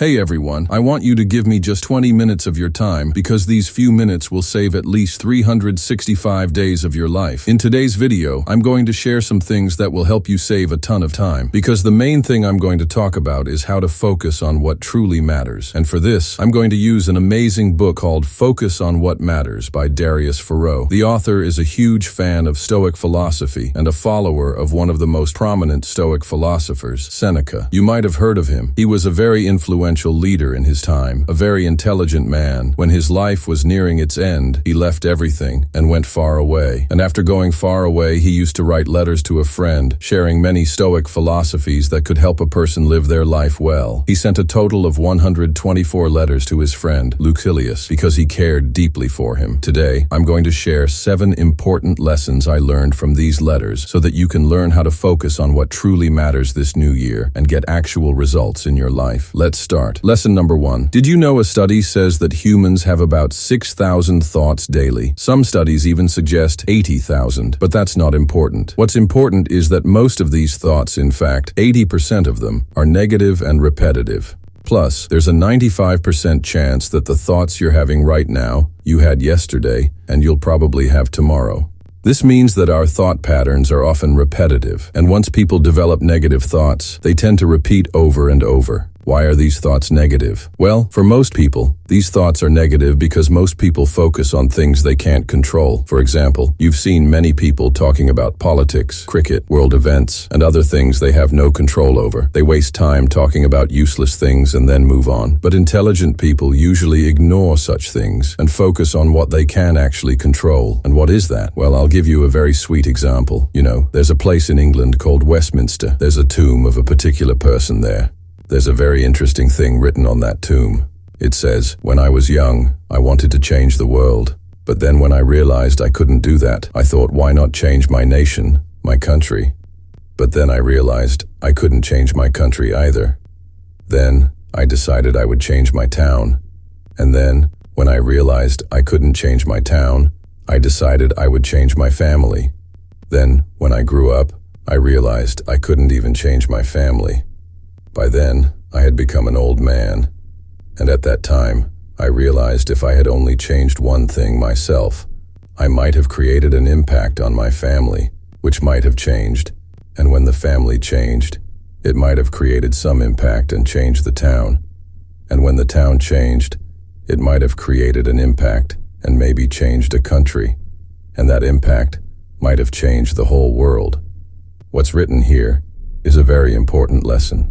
Hey everyone, I want you to give me just 20 minutes of your time because these few minutes will save at least 365 days of your life. In today's video, I'm going to share some things that will help you save a ton of time because the main thing I'm going to talk about is how to focus on what truly matters. And for this, I'm going to use an amazing book called Focus on What Matters by Darius Farrow. The author is a huge fan of Stoic philosophy and a follower of one of the most prominent Stoic philosophers, Seneca. You might have heard of him. He was a very influential leader in his time, a very intelligent man. When his life was nearing its end, he left everything and went far away. And after going far away, he used to write letters to a friend, sharing many Stoic philosophies that could help a person live their life well. He sent a total of 124 letters to his friend, Lucilius, because he cared deeply for him. Today, I'm going to share 7 important lessons I learned from these letters so that you can learn how to focus on what truly matters this new year and get actual results in your life. Let's start. Lesson number 1. Did you know a study says that humans have about 6,000 thoughts daily? Some studies even suggest 80,000, but that's not important. What's important is that most of these thoughts, in fact, 80% of them, are negative and repetitive. Plus, there's a 95% chance that the thoughts you're having right now, you had yesterday, and you'll probably have tomorrow. This means that our thought patterns are often repetitive, and once people develop negative thoughts, they tend to repeat over and over. Why are these thoughts negative? Well, for most people, these thoughts are negative because most people focus on things they can't control. For example, you've seen many people talking about politics, cricket, world events, and other things they have no control over. They waste time talking about useless things and then move on. But intelligent people usually ignore such things and focus on what they can actually control. And what is that? Well, I'll give you a very sweet example. You know, there's a place in England called Westminster. There's a tomb of a particular person there. There's a very interesting thing written on that tomb. It says, "When I was young, I wanted to change the world. But then when I realized I couldn't do that, I thought, why not change my nation, my country? But then I realized I couldn't change my country either. Then I decided I would change my town. And then, when I realized I couldn't change my town, I decided I would change my family. Then, when I grew up, I realized I couldn't even change my family. By then, I had become an old man, and at that time, I realized if I had only changed one thing myself, I might have created an impact on my family, which might have changed, and when the family changed, it might have created some impact and changed the town, and when the town changed, it might have created an impact and maybe changed a country, and that impact might have changed the whole world." What's written here is a very important lesson.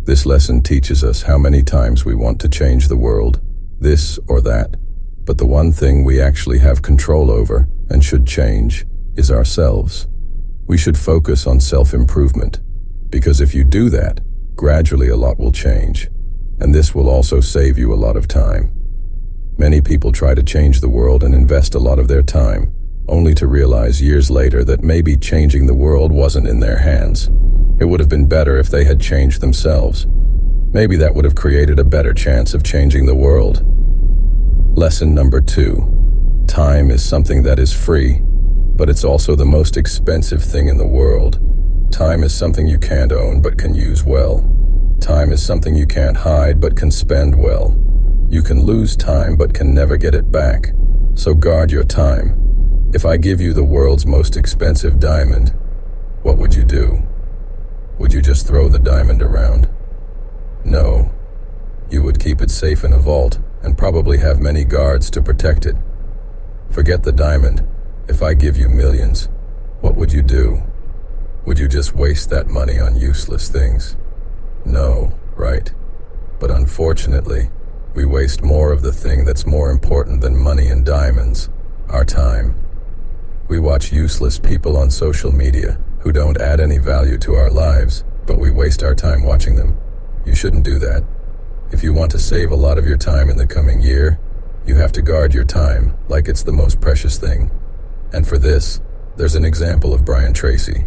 This lesson teaches us how many times we want to change the world, this or that, but the one thing we actually have control over and should change is ourselves. We should focus on self-improvement, because if you do that, gradually a lot will change, and this will also save you a lot of time. Many people try to change the world and invest a lot of their time, only to realize years later that maybe changing the world wasn't in their hands. It would have been better if they had changed themselves. Maybe that would have created a better chance of changing the world. Lesson number 2. Time is something that is free, but it's also the most expensive thing in the world. Time is something you can't own but can use well. Time is something you can't hide but can spend well. You can lose time but can never get it back. So guard your time. If I give you the world's most expensive diamond, what would you do? Would you just throw the diamond around? No. You would keep it safe in a vault and probably have many guards to protect it. Forget the diamond. If I give you millions, what would you do? Would you just waste that money on useless things? No, right? But unfortunately, we waste more of the thing that's more important than money and diamonds, our time. We watch useless people on social media who don't add any value to our lives, but we waste our time watching them. You shouldn't do that. If you want to save a lot of your time in the coming year, you have to guard your time like it's the most precious thing. And for this, there's an example of Brian Tracy.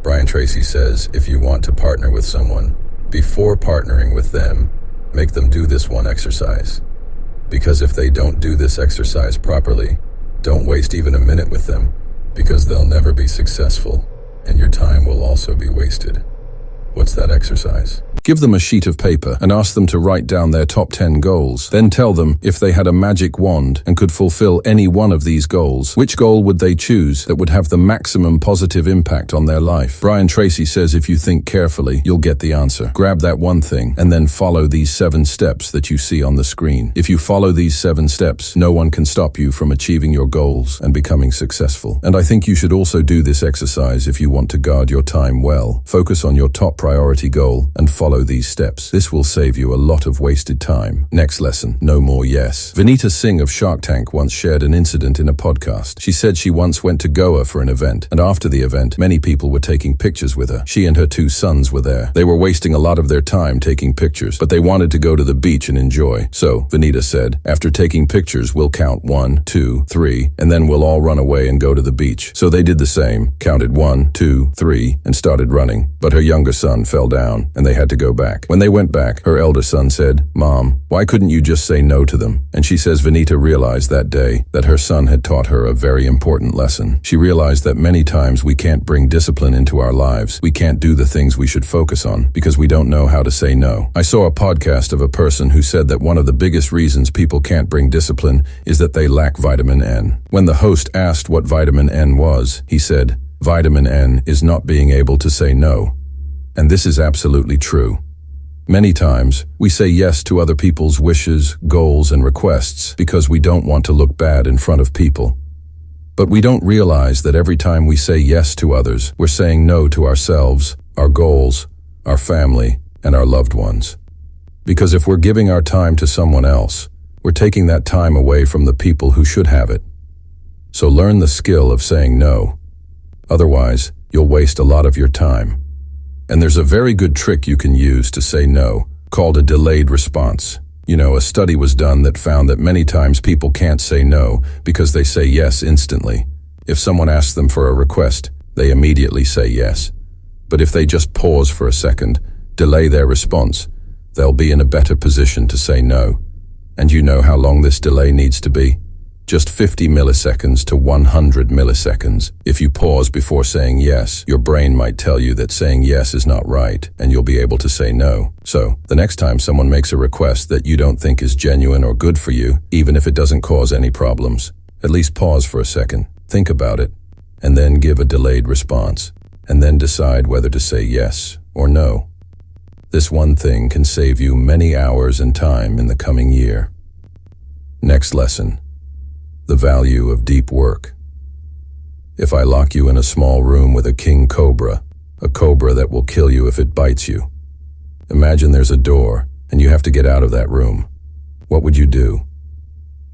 Brian Tracy says, if you want to partner with someone, before partnering with them, make them do this one exercise. Because if they don't do this exercise properly, don't waste even a minute with them, because they'll never be successful, and your time will also be wasted. What's that exercise? Give them a sheet of paper and ask them to write down their top 10 goals. Then tell them if they had a magic wand and could fulfill any one of these goals, which goal would they choose that would have the maximum positive impact on their life? Brian Tracy says if you think carefully, you'll get the answer. Grab that one thing and then follow these 7 steps that you see on the screen. If you follow these 7 steps, no one can stop you from achieving your goals and becoming successful. And I think you should also do this exercise if you want to guard your time well. Focus on your top priority goal and follow these steps. This will save you a lot of wasted time. Next lesson, no more yes. Vanita Singh of Shark Tank once shared an incident in a podcast. She said she once went to Goa for an event, and after the event, many people were taking pictures with her. She and her 2 sons were there. They were wasting a lot of their time taking pictures, but they wanted to go to the beach and enjoy. So, Vanita said, after taking pictures, we'll count 1, 2, 3, and then we'll all run away and go to the beach. So they did the same, counted 1, 2, 3, and started running. But her younger son fell down, and they had to go back. When they went back, her elder son said, "Mom, why couldn't you just say no to them?" And she says Vanita realized that day that her son had taught her a very important lesson. She realized that many times we can't bring discipline into our lives. We can't do the things we should focus on because we don't know how to say no. I saw a podcast of a person who said that one of the biggest reasons people can't bring discipline is that they lack vitamin N. When the host asked what vitamin N was, he said, "Vitamin N is not being able to say no." And this is absolutely true. Many times, we say yes to other people's wishes, goals, and requests because we don't want to look bad in front of people. But we don't realize that every time we say yes to others, we're saying no to ourselves, our goals, our family, and our loved ones. Because if we're giving our time to someone else, we're taking that time away from the people who should have it. So learn the skill of saying no. Otherwise, you'll waste a lot of your time. And there's a very good trick you can use to say no, called a delayed response. You know, a study was done that found that many times people can't say no because they say yes instantly. If someone asks them for a request, they immediately say yes. But if they just pause for a second, delay their response, they'll be in a better position to say no. And you know how long this delay needs to be? Just 50 milliseconds to 100 milliseconds. If you pause before saying yes, your brain might tell you that saying yes is not right, and you'll be able to say no. So, the next time someone makes a request that you don't think is genuine or good for you, even if it doesn't cause any problems, at least pause for a second, think about it, and then give a delayed response, and then decide whether to say yes or no. This one thing can save you many hours and time in the coming year. Next lesson. The value of deep work. If I lock you in a small room with a king cobra, a cobra that will kill you if it bites you, imagine there's a door and you have to get out of that room. What would you do?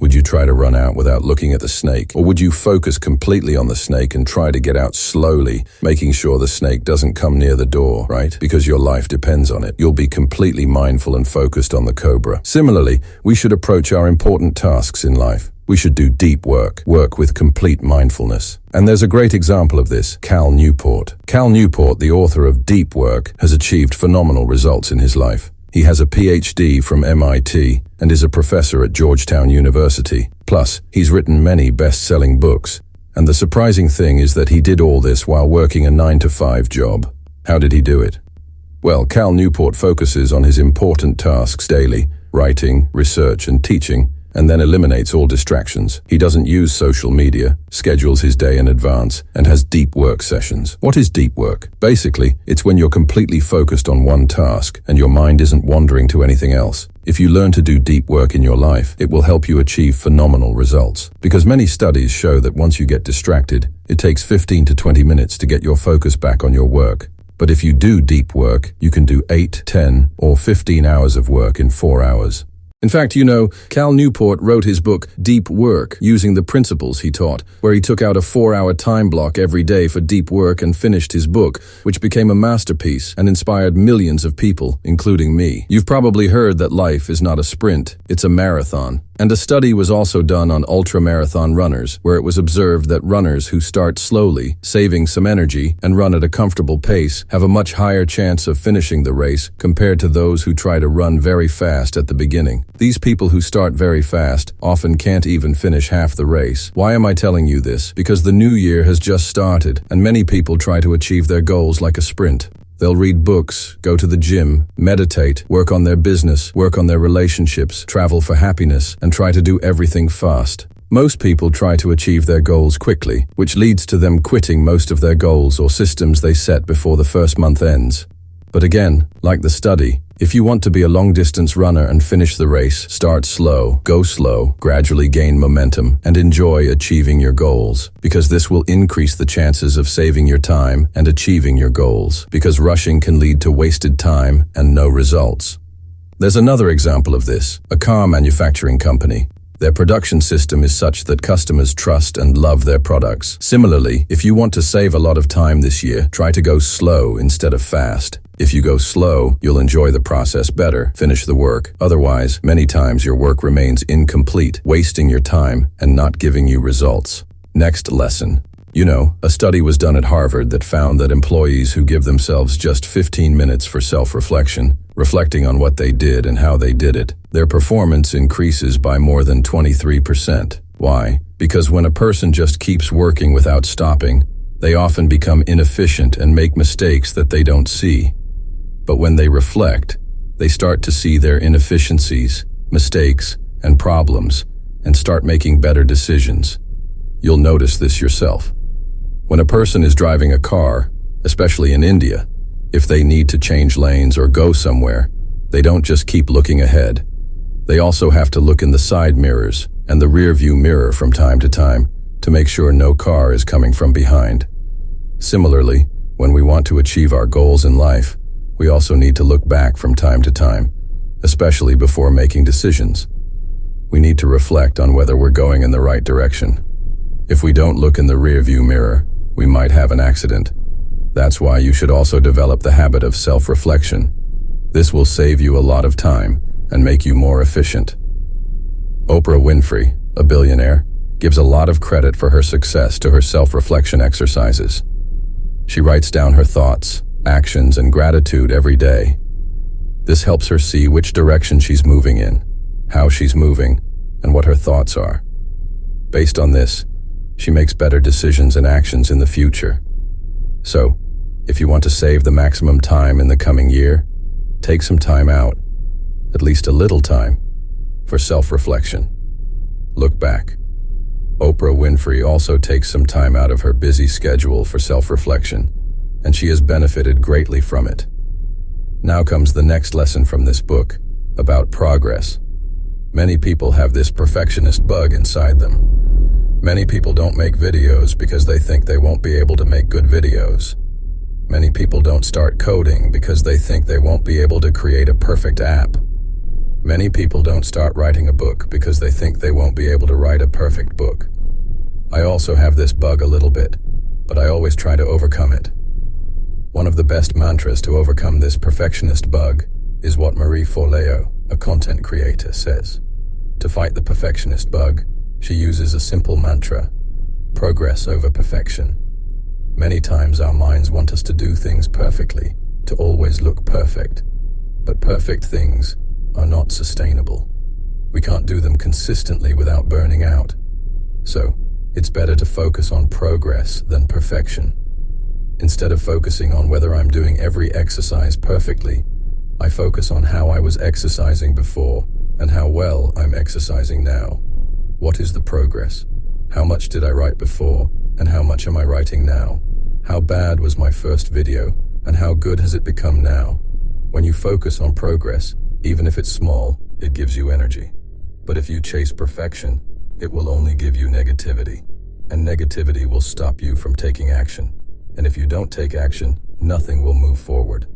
Would you try to run out without looking at the snake? Or would you focus completely on the snake and try to get out slowly, making sure the snake doesn't come near the door, right? Because your life depends on it. You'll be completely mindful and focused on the cobra. Similarly, we should approach our important tasks in life. We should do deep work with complete mindfulness. And there's a great example of this, Cal Newport. Cal Newport, the author of Deep Work, has achieved phenomenal results in his life. He has a PhD from MIT and is a professor at Georgetown University. Plus, he's written many best-selling books. And the surprising thing is that he did all this while working a 9-to-5 job. How did he do it? Well, Cal Newport focuses on his important tasks daily, writing, research, and teaching, and then eliminates all distractions. He doesn't use social media, schedules his day in advance, and has deep work sessions. What is deep work? Basically, it's when you're completely focused on one task and your mind isn't wandering to anything else. If you learn to do deep work in your life, it will help you achieve phenomenal results. Because many studies show that once you get distracted, it takes 15 to 20 minutes to get your focus back on your work. But if you do deep work, you can do 8, 10, or 15 hours of work in 4 hours. In fact, you know, Cal Newport wrote his book, Deep Work, using the principles he taught, where he took out a 4-hour time block every day for deep work and finished his book, which became a masterpiece and inspired millions of people, including me. You've probably heard that life is not a sprint, it's a marathon. And a study was also done on ultramarathon runners, where it was observed that runners who start slowly, saving some energy, and run at a comfortable pace have a much higher chance of finishing the race compared to those who try to run very fast at the beginning. These people who start very fast often can't even finish half the race. Why am I telling you this? Because the new year has just started, and many people try to achieve their goals like a sprint. They'll read books, go to the gym, meditate, work on their business, work on their relationships, travel for happiness, and try to do everything fast. Most people try to achieve their goals quickly, which leads to them quitting most of their goals or systems they set before the first month ends. But again, like the study, if you want to be a long-distance runner and finish the race, start slow, go slow, gradually gain momentum, and enjoy achieving your goals, because this will increase the chances of saving your time and achieving your goals, because rushing can lead to wasted time and no results. There's another example of this, a car manufacturing company. Their production system is such that customers trust and love their products. Similarly, if you want to save a lot of time this year, try to go slow instead of fast. If you go slow, you'll enjoy the process better, finish the work. Otherwise, many times your work remains incomplete, wasting your time and not giving you results. Next lesson. A study was done at Harvard that found that employees who give themselves just 15 minutes for self-reflection, reflecting on what they did and how they did it, their performance increases by more than 23%. Why? Because when a person just keeps working without stopping, they often become inefficient and make mistakes that they don't see. But when they reflect, they start to see their inefficiencies, mistakes, and problems, and start making better decisions. You'll notice this yourself. When a person is driving a car, especially in India, if they need to change lanes or go somewhere, they don't just keep looking ahead. They also have to look in the side mirrors and the rear view mirror from time to make sure no car is coming from behind. Similarly, when we want to achieve our goals in life, we also need to look back from time to time, especially before making decisions. We need to reflect on whether we're going in the right direction. If we don't look in the rear view mirror, we might have an accident. That's why you should also develop the habit of self-reflection. This will save you a lot of time and make you more efficient. Oprah Winfrey, a billionaire, gives a lot of credit for her success to her self-reflection exercises. She writes down her thoughts, actions, and gratitude every day. This helps her see which direction she's moving in, how she's moving, and what her thoughts are. Based on this, she makes better decisions and actions in the future. So, if you want to save the maximum time in the coming year, take some time out, at least a little time, for self-reflection. Look back. Oprah Winfrey also takes some time out of her busy schedule for self-reflection, and she has benefited greatly from it. Now comes the next lesson from this book, about progress. Many people have this perfectionist bug inside them. Many people don't make videos because they think they won't be able to make good videos. Many people don't start coding because they think they won't be able to create a perfect app. Many people don't start writing a book because they think they won't be able to write a perfect book. I also have this bug a little bit, but I always try to overcome it. One of the best mantras to overcome this perfectionist bug is what Marie Forleo, a content creator, says. To fight the perfectionist bug, she uses a simple mantra: progress over perfection. Many times our minds want us to do things perfectly, to always look perfect. But perfect things are not sustainable. We can't do them consistently without burning out. So, it's better to focus on progress than perfection. Instead of focusing on whether I'm doing every exercise perfectly, I focus on how I was exercising before and how well I'm exercising now. What is the progress? How much did I write before, and how much am I writing now? How bad was my first video, and how good has it become now? When you focus on progress, even if it's small, it gives you energy. But if you chase perfection, it will only give you negativity. And negativity will stop you from taking action. And if you don't take action, nothing will move forward.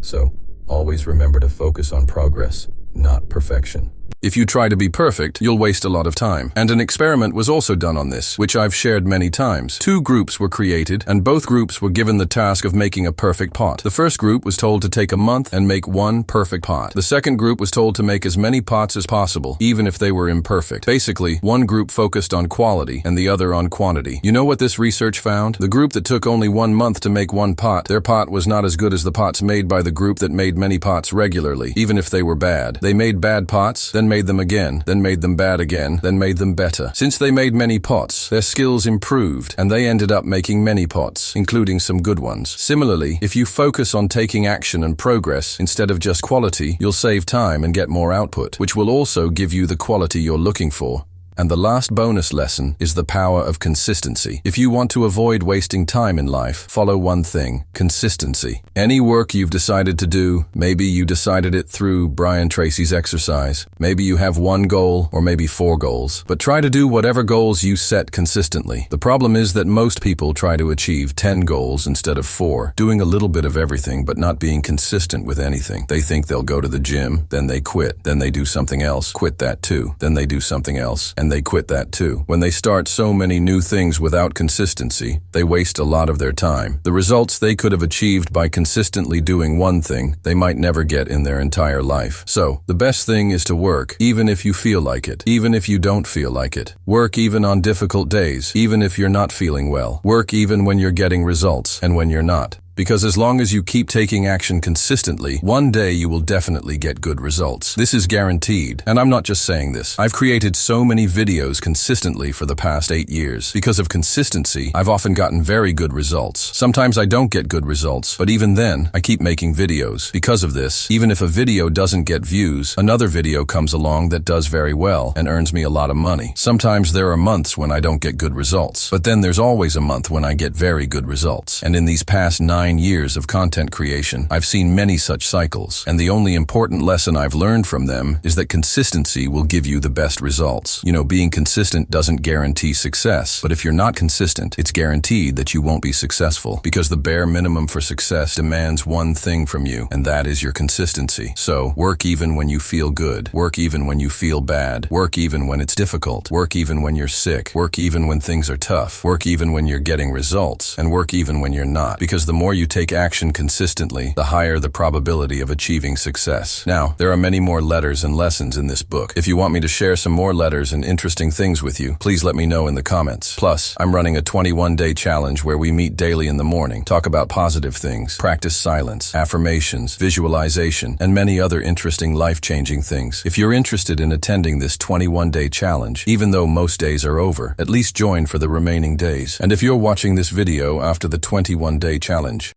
So, always remember to focus on progress, not perfection. If you try to be perfect, you'll waste a lot of time. And an experiment was also done on this, which I've shared many times. 2 groups were created, and both groups were given the task of making a perfect pot. The first group was told to take a month and make 1 perfect pot. The second group was told to make as many pots as possible, even if they were imperfect. Basically, one group focused on quality and the other on quantity. You know what this research found? The group that took only 1 month to make 1 pot, their pot was not as good as the pots made by the group that made many pots regularly, even if they were bad. They made bad pots, then then made them again, then made them bad again, then made them better. Since they made many pots, their skills improved, and they ended up making many pots, including some good ones. Similarly, if you focus on taking action and progress instead of just quality, you'll save time and get more output, which will also give you the quality you're looking for. And the last bonus lesson is the power of consistency. If you want to avoid wasting time in life, follow one thing: consistency. Any work you've decided to do, maybe you decided it through Brian Tracy's exercise. Maybe you have one goal or maybe 4 goals, but try to do whatever goals you set consistently. The problem is that most people try to achieve 10 goals instead of 4, doing a little bit of everything but not being consistent with anything. They think they'll go to the gym, then they quit, then they do something else, quit that too, then they do something else, and they quit that too. When they start so many new things without consistency, they waste a lot of their time. The results they could have achieved by consistently doing one thing, they might never get in their entire life. So, the best thing is to work, even if you feel like it, even if you don't feel like it. Work even on difficult days, even if you're not feeling well. Work even when you're getting results and when you're not. Because as long as you keep taking action consistently, one day you will definitely get good results. This is guaranteed, and I'm not just saying this. I've created so many videos consistently for the past 8 years. Because of consistency, I've often gotten very good results. Sometimes I don't get good results, but even then, I keep making videos. Because of this, even if a video doesn't get views, another video comes along that does very well and earns me a lot of money. Sometimes there are months when I don't get good results, but then there's always a month when I get very good results. And in these past 9 years of content creation, I've seen many such cycles, and the only important lesson I've learned from them is that consistency will give you the best results. You know, being consistent doesn't guarantee success, but if you're not consistent, it's guaranteed that you won't be successful, because the bare minimum for success demands one thing from you, and that is your consistency. So, work even when you feel good, work even when you feel bad, work even when it's difficult, work even when you're sick, work even when things are tough, work even when you're getting results, and work even when you're not, because the more you take action consistently, the higher the probability of achieving success. Now, there are many more letters and lessons in this book. If you want me to share some more letters and interesting things with you, please let me know in the comments. Plus, I'm running a 21-day challenge where we meet daily in the morning, talk about positive things, practice silence, affirmations, visualization, and many other interesting life-changing things. If you're interested in attending this 21-day challenge, even though most days are over, at least join for the remaining days. And if you're watching this video after the 21-day challenge,